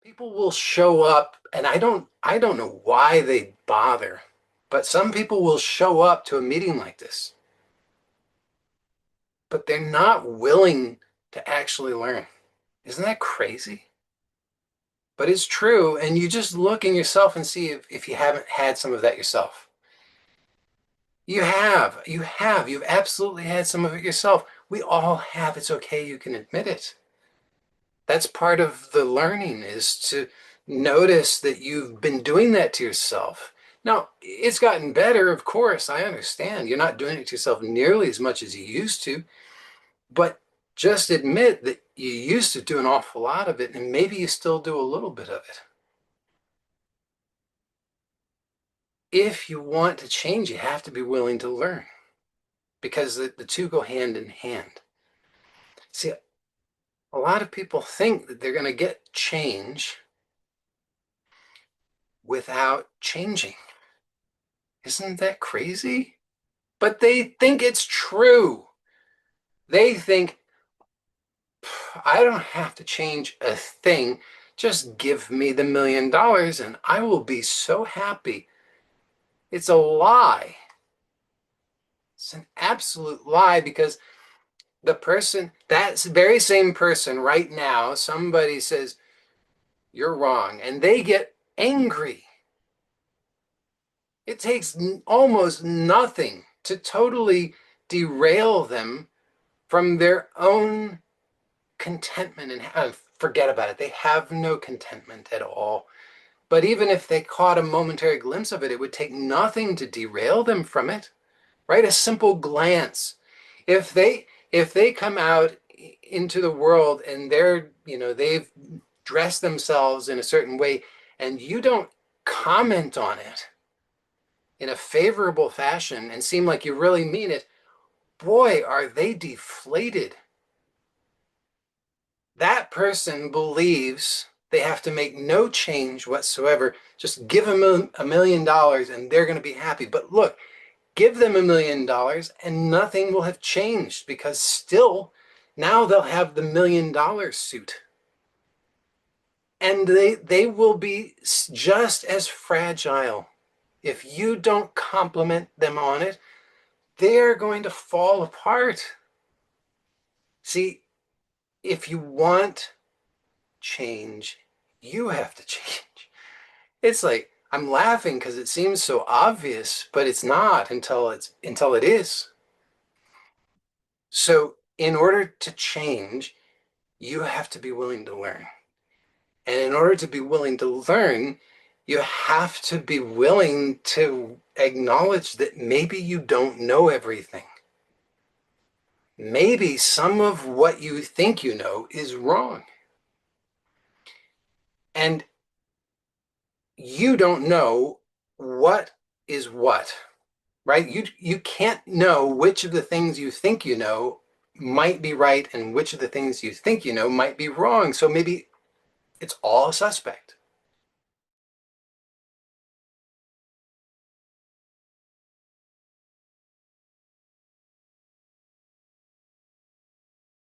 People will show up, and I don't know why they bother, but some people will show up to a meeting like this, but they're not willing to actually learn. Isn't that crazy? But it's true, and you just look in yourself and see if you haven't had some of that yourself. You've absolutely had some of it yourself. We all have. It's okay, you can admit it. That's part of the learning, is to notice that you've been doing that to yourself. Now, it's gotten better, of course. I understand. You're not doing it to yourself nearly as much as you used to, but just admit that you used to do an awful lot of it, and maybe you still do a little bit of it. If you want to change, you have to be willing to learn, because the two go hand in hand. See, a lot of people think that they're going to get change without changing. Isn't that crazy? But they think it's true. They think, I don't have to change a thing. Just give me the $1 million and I will be so happy. It's a lie. It's an absolute lie, because the person, that very same person right now, somebody says, you're wrong, and they get angry. It takes almost nothing to totally derail them from their own contentment, and forget about it. They have no contentment at all. But even if they caught a momentary glimpse of it, it would take nothing to derail them from it, right? A simple glance. If they come out into the world and they've dressed themselves in a certain way, and you don't comment on it in a favorable fashion and seem like you really mean it, boy, are they deflated. That person believes they have to make no change whatsoever. Just give them $1 million and they're going to be happy. But look, give them $1 million and nothing will have changed, because still now they'll have the $1 million suit. And they will be just as fragile. If you don't compliment them on it, they're going to fall apart. See, if you want change, you have to change. It's like, I'm laughing because it seems so obvious, but it's not until it is. So in order to change, you have to be willing to learn. And in order to be willing to learn, you have to be willing to acknowledge that maybe you don't know everything. Maybe some of what you think you know is wrong. And you don't know what is what, right? You can't know which of the things you think you know might be right and which of the things you think you know might be wrong. So maybe it's all suspect.